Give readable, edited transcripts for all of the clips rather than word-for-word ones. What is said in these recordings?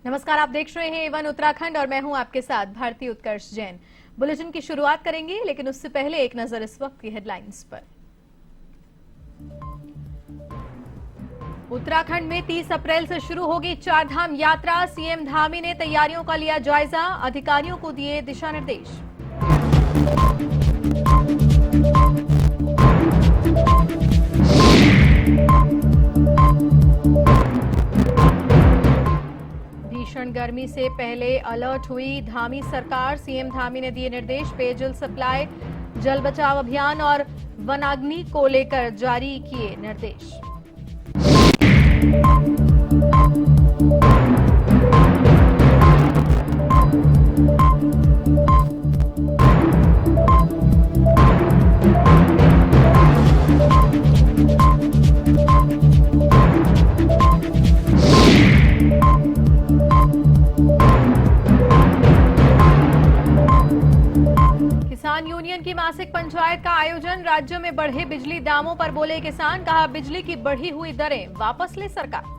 नमस्कार, आप देख रहे हैं A1 उत्तराखंड और मैं हूं आपके साथ भारती उत्कर्ष जैन। बुलेटिन की शुरुआत करेंगे, लेकिन उससे पहले एक नजर इस वक्त की हेडलाइंस पर। उत्तराखंड में 30 अप्रैल से शुरू होगी चारधाम यात्रा। सीएम धामी ने तैयारियों का लिया जायजा, अधिकारियों को दिए दिशा निर्देश। भीषण गर्मी से पहले अलर्ट हुई धामी सरकार। सीएम धामी ने दिए निर्देश, पेयजल सप्लाई, जल बचाव अभियान और वनाग्नि को लेकर जारी किए निर्देश। किसान यूनियन की मासिक पंचायत का आयोजन। राज्य में बढ़े बिजली दामों पर बोले किसान, कहा बिजली की बढ़ी हुई दरें वापस ले सरकार।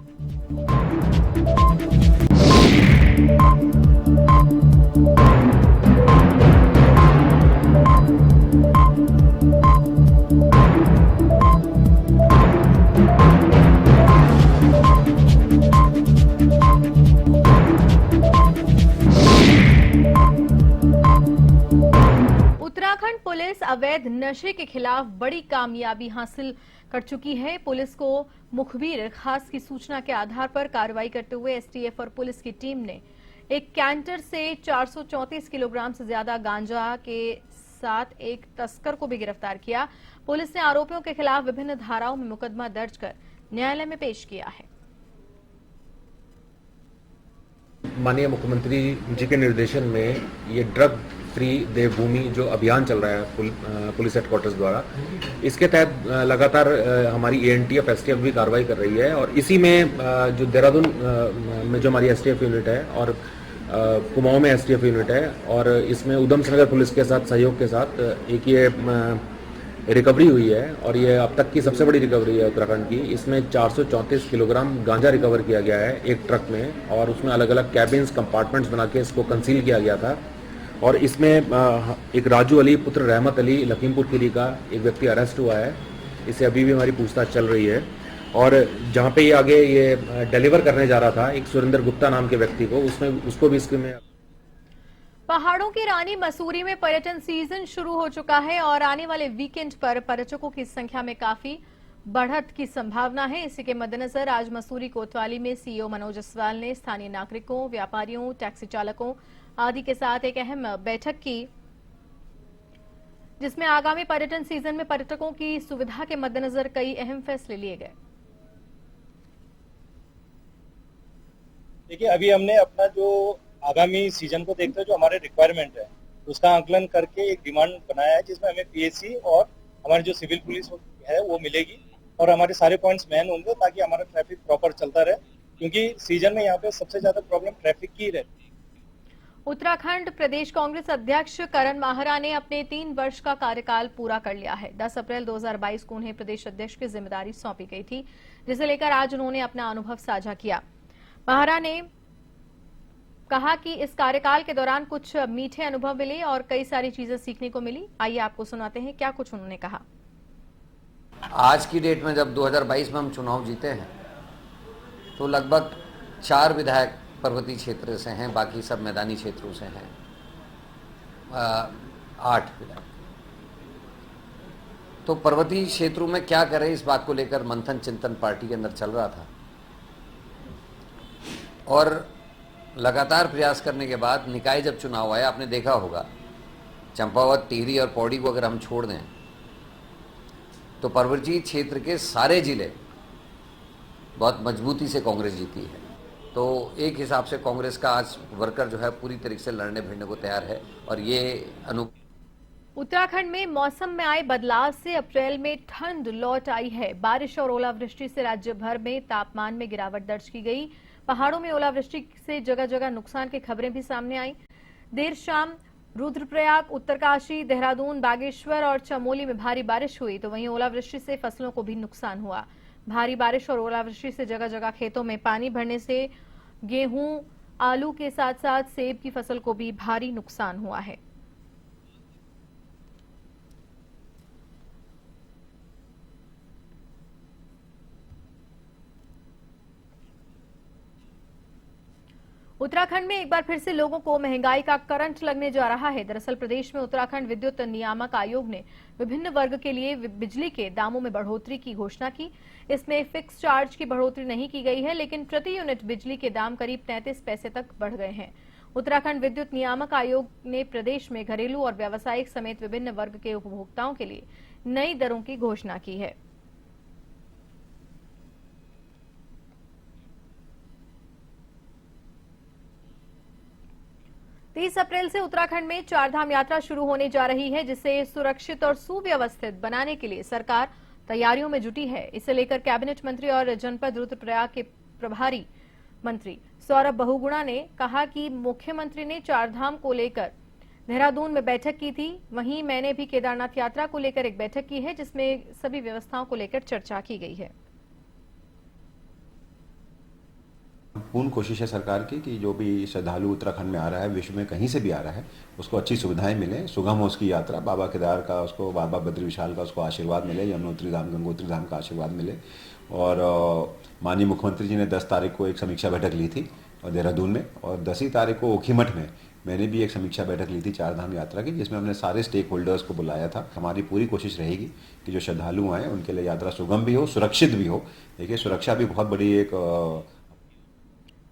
उत्तराखंड पुलिस अवैध नशे के खिलाफ बड़ी कामयाबी हासिल कर चुकी है। पुलिस को मुखबिर खास की सूचना के आधार पर कार्रवाई करते हुए एसटीएफ और पुलिस की टीम ने एक कैंटर से 434 किलोग्राम से ज्यादा गांजा के साथ एक तस्कर को भी गिरफ्तार किया। पुलिस ने आरोपियों के खिलाफ विभिन्न धाराओं में मुकदमा दर्ज कर न्यायालय में पेश किया है। माननीय मुख्यमंत्री जी के निर्देशन में ये ड्रग फ्री देवभूमि जो अभियान चल रहा है पुलिस हेडक्वार्टर्स द्वारा, इसके तहत लगातार हमारी एएनटीएफ एसटीएफ भी कार्रवाई कर रही है। और इसी में जो देहरादून में जो हमारी एसटीएफ यूनिट है और कुमाऊं में एसटीएफ यूनिट है, और इसमें उधम सिंह नगर पुलिस के साथ सहयोग के साथ एक ये रिकवरी हुई है, और ये अब तक की सबसे बड़ी रिकवरी है उत्तराखंड की। इसमें 434 किलोग्राम गांजा रिकवर किया गया है एक ट्रक में, और उसमें अलग अलग कैबिन्स कंपार्टमेंट्स बना के इसको कंसील किया गया था। और इसमें एक राजू अली पुत्र रहमत अली लखीमपुर खीरी का एक व्यक्ति अरेस्ट हुआ है। इससे अभी भी हमारी पूछताछ चल रही है। और जहाँ पे ये आगे ये डिलीवर करने जा रहा था एक सुरेंद्र गुप्ता नाम के व्यक्ति को, उसको भी इसके में। पहाड़ों की रानी मसूरी में पर्यटन सीजन शुरू हो चुका है और आने वाले वीकेंड पर पर्यटकों की संख्या में काफी बढ़त की संभावना है। इसी के मद्देनजर आज मसूरी कोतवाली में सीईओ मनोज जसवाल ने स्थानीय नागरिकों, व्यापारियों, टैक्सी चालकों आदि के साथ एक अहम बैठक की, जिसमें आगामी पर्यटन सीजन में पर्यटकों की सुविधा के मद्देनजर कई अहम फैसले लिए गए। देखिए, अभी हमने अपना जो आगामी सीजन को देखते हुए जो हमारे रिक्वायरमेंट है उसका आकलन करके एक डिमांड बनाया है, जिसमें हमें पीएससी और हमारी जो सिविल पुलिस है वो मिलेगी और हमारे सारे पॉइंट्स मैन होंगे ताकि हमारा ट्रैफिक प्रॉपर चलता रहे, क्योंकि सीजन में यहाँ पे सबसे ज्यादा प्रॉब्लम ट्रैफिक की रहती है। उत्तराखंड प्रदेश कांग्रेस अध्यक्ष करण माहरा ने अपने 3 वर्ष का कार्यकाल पूरा कर लिया है। 10 अप्रैल 2022 को उन्हें प्रदेश अध्यक्ष की जिम्मेदारी सौंपी गई थी, जिसे लेकर आज उन्होंने अपना अनुभव साझा किया। माहरा ने कहा कि इस कार्यकाल के दौरान कुछ मीठे अनुभव मिले और कई सारी चीजें सीखने को मिली। आइए आपको सुनाते हैं क्या कुछ उन्होंने कहा। आज की डेट में जब 2022 में हम चुनाव जीते हैं तो लगभग 4 विधायक पर्वतीय क्षेत्र से हैं, बाकी सब मैदानी क्षेत्रों से हैं, 8 विधायक। तो पर्वतीय क्षेत्रों में क्या करें इस बात को लेकर मंथन चिंतन पार्टी के अंदर चल रहा था, और लगातार प्रयास करने के बाद निकाय जब चुनाव आया, आपने देखा होगा चंपावत, टिहरी और पौड़ी को अगर हम छोड़ दें तो पर्वतीय क्षेत्र के सारे जिले बहुत मजबूती से कांग्रेस जीती है। तो एक हिसाब से कांग्रेस का आज वर्कर जो है पूरी तरीके से लड़ने भिड़ने को तैयार है। और ये उत्तराखंड में मौसम में आए बदलाव से अप्रैल में ठंड लौट आई है। बारिश और ओलावृष्टि से राज्य भर में तापमान में गिरावट दर्ज की गई। पहाड़ों में ओलावृष्टि से जगह जगह नुकसान की खबरें भी सामने आई। देर शाम रुद्रप्रयाग, उत्तरकाशी, देहरादून, बागेश्वर और चमोली में भारी बारिश हुई, तो वहीं ओलावृष्टि से फसलों को भी नुकसान हुआ। भारी बारिश और ओलावृष्टि से जगह जगह खेतों में पानी भरने से गेहूं, आलू के साथ साथ सेब की फसल को भी भारी नुकसान हुआ है। उत्तराखंड में एक बार फिर से लोगों को महंगाई का करंट लगने जा रहा है। दरअसल प्रदेश में उत्तराखंड विद्युत नियामक आयोग ने विभिन्न वर्ग के लिए बिजली के दामों में बढ़ोतरी की घोषणा की। इसमें फिक्स चार्ज की बढ़ोतरी नहीं की गई है, लेकिन प्रति यूनिट बिजली के दाम करीब 33 पैसे तक बढ़ गए हैं। उत्तराखंड विद्युत नियामक आयोग ने प्रदेश में घरेलू और व्यावसायिक समेत विभिन्न वर्ग के उपभोक्ताओं के लिए नई दरों की घोषणा की है। 30 अप्रैल से उत्तराखंड में चारधाम यात्रा शुरू होने जा रही है, जिसे सुरक्षित और सुव्यवस्थित बनाने के लिए सरकार तैयारियों में जुटी है। इसे लेकर कैबिनेट मंत्री और जनपद रुद्रप्रयाग के प्रभारी मंत्री सौरभ बहुगुणा ने कहा कि मुख्यमंत्री ने चारधाम को लेकर देहरादून में बैठक की थी। वहीं मैंने भी केदारनाथ यात्रा को लेकर एक बैठक की है, जिसमें सभी व्यवस्थाओं को लेकर चर्चा की गई है। पूर्ण कोशिश है सरकार की कि जो भी श्रद्धालु उत्तराखंड में आ रहा है, विश्व में कहीं से भी आ रहा है, उसको अच्छी सुविधाएं मिले, सुगम हो उसकी यात्रा। बाबा केदार का उसको, बाबा बद्री विशाल का उसको आशीर्वाद मिले, यमुनोत्री धाम, गंगोत्री धाम का आशीर्वाद मिले। और माननीय मुख्यमंत्री जी ने 10 तारीख को एक समीक्षा बैठक ली थी और देहरादून में, और 10 तारीख को ओखीमठ में मैंने भी एक समीक्षा बैठक ली थी चारधाम यात्रा की, जिसमें हमने सारे स्टेक होल्डर्स को बुलाया था। हमारी पूरी कोशिश रहेगी कि जो श्रद्धालु आए उनके लिए यात्रा सुगम भी हो, सुरक्षित भी हो। देखिए, सुरक्षा भी बहुत बड़ी एक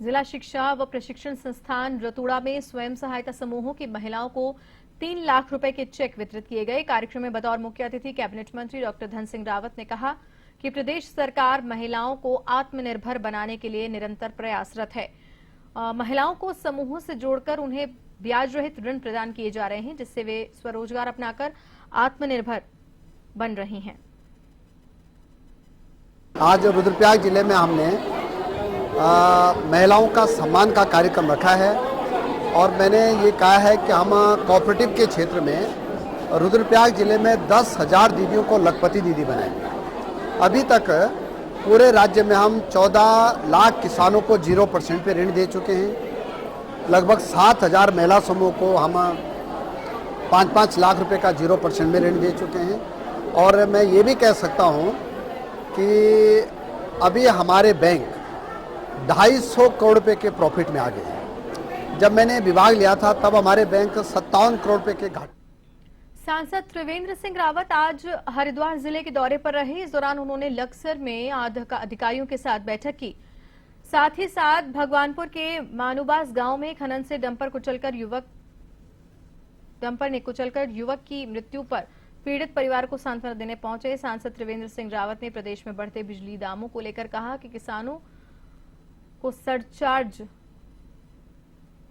जिला शिक्षा व प्रशिक्षण संस्थान रतूड़ा में स्वयं सहायता समूहों की महिलाओं को 3 लाख रुपए के चेक वितरित किए गए। कार्यक्रम में बतौर मुख्य अतिथि कैबिनेट मंत्री डॉक्टर धन सिंह रावत ने कहा कि प्रदेश सरकार महिलाओं को आत्मनिर्भर बनाने के लिए निरंतर प्रयासरत है। महिलाओं को समूहों से जोड़कर उन्हें ब्याज रहित ऋण प्रदान किए जा रहे हैं, जिससे वे स्वरोजगार अपनाकर आत्मनिर्भर बन रही हैं। आज रुद्रप्रयाग जिले में हमने महिलाओं का सम्मान का कार्यक्रम रखा है, और मैंने ये कहा है कि हम कोऑपरेटिव के क्षेत्र में रुद्रप्रयाग जिले में 10,000 दीदियों को लखपति दीदी बनाएंगे। अभी तक पूरे राज्य में हम 14 लाख किसानों को 0% पे ऋण दे चुके हैं। लगभग 7,000 महिला समूह को हम 5-5 लाख रुपए का 0% में ऋण दे चुके हैं। और मैं ये भी कह सकता हूँ कि अभी हमारे बैंक 250 करोड़ रुपए के प्रॉफिट में आ गए हैं। जब मैंने विभाग लिया था तब हमारे बैंक 57 करोड़ रुपए के घाटे। सांसद त्रिवेंद्र सिंह रावत आज हरिद्वार जिले के दौरे पर रहे। इस दौरान उन्होंने लक्सर में अधिकारियों के साथ बैठक की। साथ ही साथ भगवानपुर के मानुबास गांव में खनन से डंपर ने कुचलकर युवक की मृत्यु पर पीड़ित परिवार को सांत्वना देने पहुंचे। सांसद त्रिवेंद्र सिंह रावत ने प्रदेश में बढ़ते बिजली दामों को लेकर कहा कि किसानों को सरचार्ज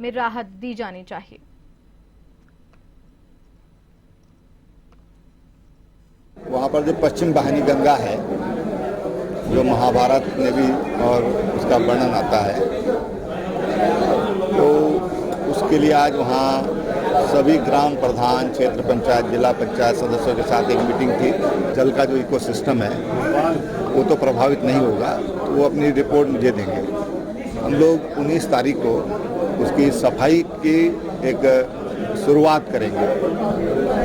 में राहत दी जानी चाहिए। वहाँ पर जो पश्चिम वाहिनी गंगा है, जो महाभारत में भी और उसका वर्णन आता है, तो उसके लिए आज वहाँ सभी ग्राम प्रधान, क्षेत्र पंचायत, जिला पंचायत सदस्यों के साथ एक मीटिंग थी। जल का जो इकोसिस्टम है वो तो प्रभावित नहीं होगा, तो वो अपनी रिपोर्ट मुझे देंगे। हम लोग 19 तारीख को उसकी सफाई की एक शुरुआत करेंगे,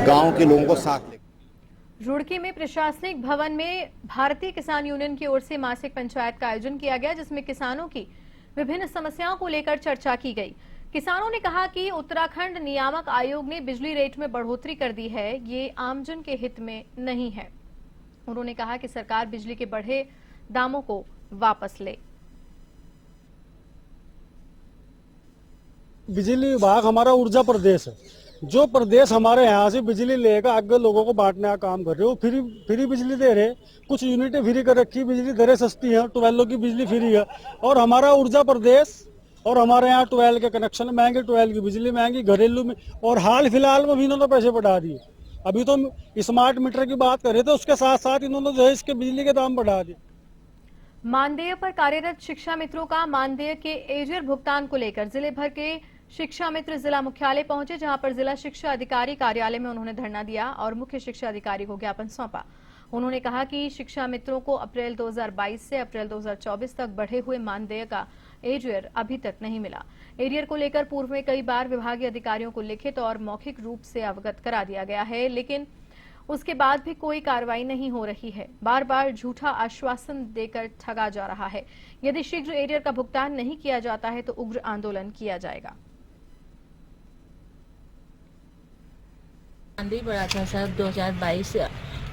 गांव के लोगों को साथ लेकर। रुड़की में प्रशासनिक भवन में भारतीय किसान यूनियन की ओर से मासिक पंचायत का आयोजन किया गया, जिसमें किसानों की विभिन्न समस्याओं को लेकर चर्चा की गई। किसानों ने कहा कि उत्तराखंड नियामक आयोग ने बिजली रेट में बढ़ोतरी कर दी है, ये आमजन के हित में नहीं है। उन्होंने कहा कि सरकार बिजली के बढ़े दामों को वापस ले। बिजली विभाग हमारा ऊर्जा प्रदेश है। जो प्रदेश हमारे यहाँ से बिजली लेकर आगे लोगों को बांटने का काम कर रहे हो, फ्री बिजली दे रहे, कुछ यूनिटें फ्री कर रखी, बिजली दरें सस्ती हैं, 12 की बिजली फ्री है। और हमारा ऊर्जा प्रदेश, और हमारे यहाँ 12 के कनेक्शन महंगे, 12 की बिजली महंगी, घरेलू में, और हाल फिलहाल में भी इन्होंने पैसे बढ़ा दिए। अभी तो स्मार्ट मीटर की बात कर रहे थे, उसके साथ साथ इन्होंने जो है इसके बिजली के दाम बढ़ा दिए। मानदेय पर कार्यरत शिक्षा मित्रों का मानदेय के एरियर भुगतान को लेकर जिले भर के शिक्षा मित्र जिला मुख्यालय पहुंचे, जहां पर जिला शिक्षा अधिकारी कार्यालय में उन्होंने धरना दिया और मुख्य शिक्षा अधिकारी को ज्ञापन सौंपा। उन्होंने कहा कि शिक्षा मित्रों को अप्रैल 2022 से अप्रैल 2024 तक बढ़े हुए मानदेय का एरियर अभी तक नहीं मिला। एरियर को लेकर पूर्व में कई बार विभागीय अधिकारियों को लिखित और मौखिक रूप से अवगत करा दिया गया है, लेकिन उसके बाद भी कोई कार्रवाई नहीं हो रही है। बार बार झूठा आश्वासन देकर ठगा जा रहा है। यदि शीघ्र एरियर का भुगतान नहीं किया जाता है तो उग्र आंदोलन किया जाएगा। आंधी बढ़ा था सर 2022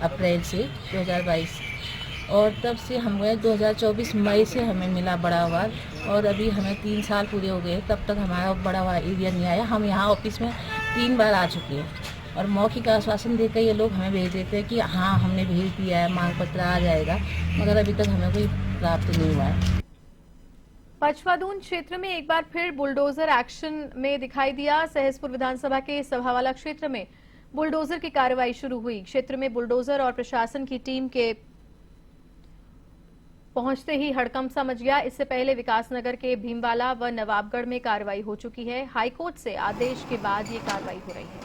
अप्रैल से 2022 और तब से हम गए 2024 मई से हमें मिला बड़ा आवार और अभी हमें 3 साल पूरे हो गए, तब तक हमारा बड़ा आवार एरिया नहीं आया। हम यहाँ ऑफिस में 3 बार आ चुके हैं और मौखिक आश्वासन देकर ये लोग हमें भेज देते हैं कि हाँ हमने भेज दिया है, मांग पत्र आ जाएगा, मगर अभी तक हमें कोई प्राप्त नहीं हुआ है। पचवादून क्षेत्र में एक बार फिर बुलडोजर एक्शन में दिखाई दिया। सहसपुर विधानसभा के सभावाला क्षेत्र में बुलडोजर की कार्रवाई शुरू हुई। क्षेत्र में बुलडोजर और प्रशासन की टीम के पहुंचते ही हड़कंप सा मच गया। इससे पहले विकासनगर के भीमवाला व नवाबगढ़ में कार्रवाई हो चुकी है। हाईकोर्ट से आदेश के बाद ये कार्रवाई हो रही है।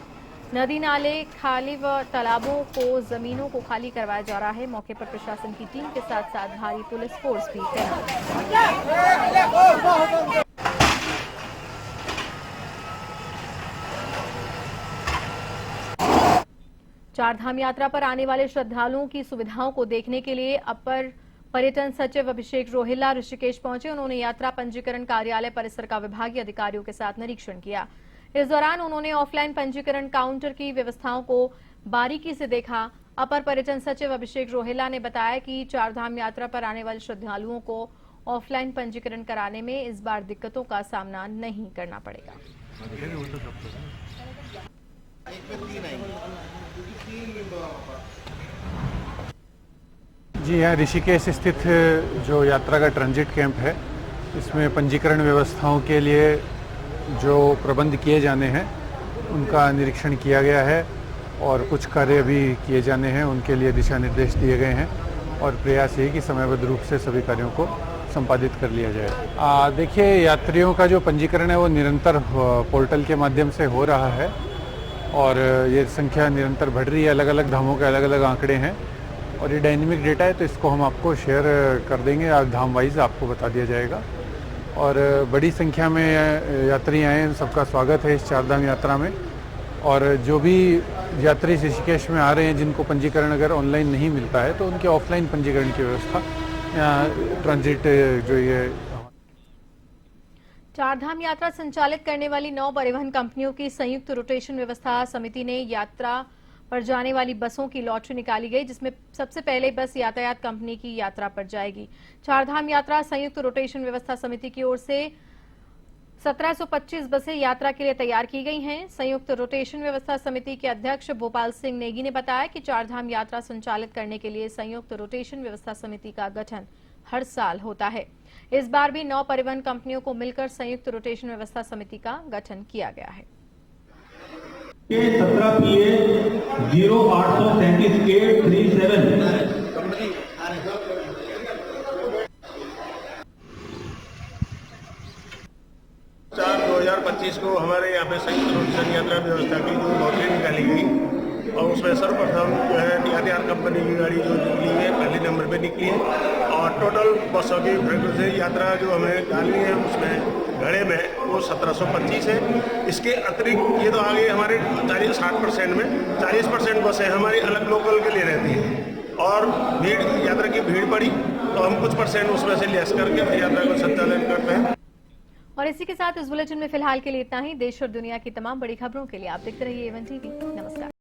नदी नाले, खाली व तालाबों को, जमीनों को खाली करवाया जा रहा है। मौके पर प्रशासन की टीम के साथ साथ भारी पुलिस फोर्स भी तैनात है। चारधाम यात्रा पर आने वाले श्रद्धालुओं की सुविधाओं को देखने के लिए अपर पर्यटन सचिव अभिषेक रोहिल्ला ऋषिकेश पहुंचे। उन्होंने यात्रा पंजीकरण कार्यालय परिसर का विभागीय अधिकारियों के साथ निरीक्षण किया। इस दौरान उन्होंने ऑफलाइन पंजीकरण काउंटर की व्यवस्थाओं को बारीकी से देखा। अपर पर्यटन सचिव अभिषेक रोहिल्ला ने बताया कि चारधाम यात्रा पर आने वाले श्रद्धालुओं को ऑफलाइन पंजीकरण कराने में इस बार दिक्कतों का सामना नहीं करना पड़ेगा। जी यहाँ ऋषिकेश स्थित जो यात्रा का ट्रांजिट कैंप है, इसमें पंजीकरण व्यवस्थाओं के लिए जो प्रबंध किए जाने हैं उनका निरीक्षण किया गया है और कुछ कार्य भी किए जाने हैं, उनके लिए दिशा निर्देश दिए गए हैं और प्रयास ये कि समयबद्ध रूप से सभी कार्यों को संपादित कर लिया जाए। देखिए, यात्रियों का जो पंजीकरण है वो निरंतर पोर्टल के माध्यम से हो रहा है और ये संख्या निरंतर बढ़ रही है। अलग अलग धामों के अलग अलग आंकड़े हैं और ये डायनेमिक डेटा है, तो इसको हम आपको शेयर कर देंगे। धाम वाइज आपको बता दिया जाएगा और बड़ी संख्या में यात्री आए, सबका स्वागत है इस चारधाम यात्रा में। और जो भी यात्री ऋषिकेश में आ रहे हैं जिनको पंजीकरण अगर ऑनलाइन नहीं मिलता है तो उनके ऑफलाइन पंजीकरण की व्यवस्था यहाँ ट्रांजिट जो ये चारधाम यात्रा संचालित करने वाली 9 परिवहन कंपनियों की संयुक्त रोटेशन व्यवस्था समिति ने यात्रा पर जाने वाली बसों की लॉटरी निकाली गई, जिसमें सबसे पहले बस यातायात कंपनी की यात्रा पर जाएगी। चारधाम यात्रा संयुक्त रोटेशन व्यवस्था समिति की ओर से 1725 बसें यात्रा के लिए तैयार की गई हैं। संयुक्त रोटेशन व्यवस्था समिति के अध्यक्ष भोपाल सिंह नेगी ने बताया कि चारधाम यात्रा संचालित करने के लिए संयुक्त रोटेशन व्यवस्था समिति का गठन हर साल होता है। इस बार भी 9 परिवहन कंपनियों को मिलकर संयुक्त रोटेशन व्यवस्था समिति का गठन किया गया है। 17 PA 0837 के 37 2025 को हमारे यहाँ पे संयुक्त रोटेशन यात्रा व्यवस्था की जो लॉटरी निकाली गई और उसमें सर्वप्रथम जो है यातायात कंपनी की गाड़ी जो निकली है, पहले नंबर पे निकली है और टोटल बसों की फ्रीक्वेंसी यात्रा जो हमें डालनी है उसमें घड़े में वो 1725 है। इसके अतिरिक्त ये तो आगे हमारे 60% में 40% बसें हमारी अलग लोकल के लिए रहती हैं और भीड़ यात्रा की भीड़ पड़ी तो हम कुछ % उसमें से लेस करके यात्रा का संचालन करते हैं। और इसी के साथ इस बुलेटिन में फिलहाल के लिए इतना ही। देश और दुनिया की तमाम बड़ी खबरों के लिए आप देखते रहिए A1 TV। नमस्कार।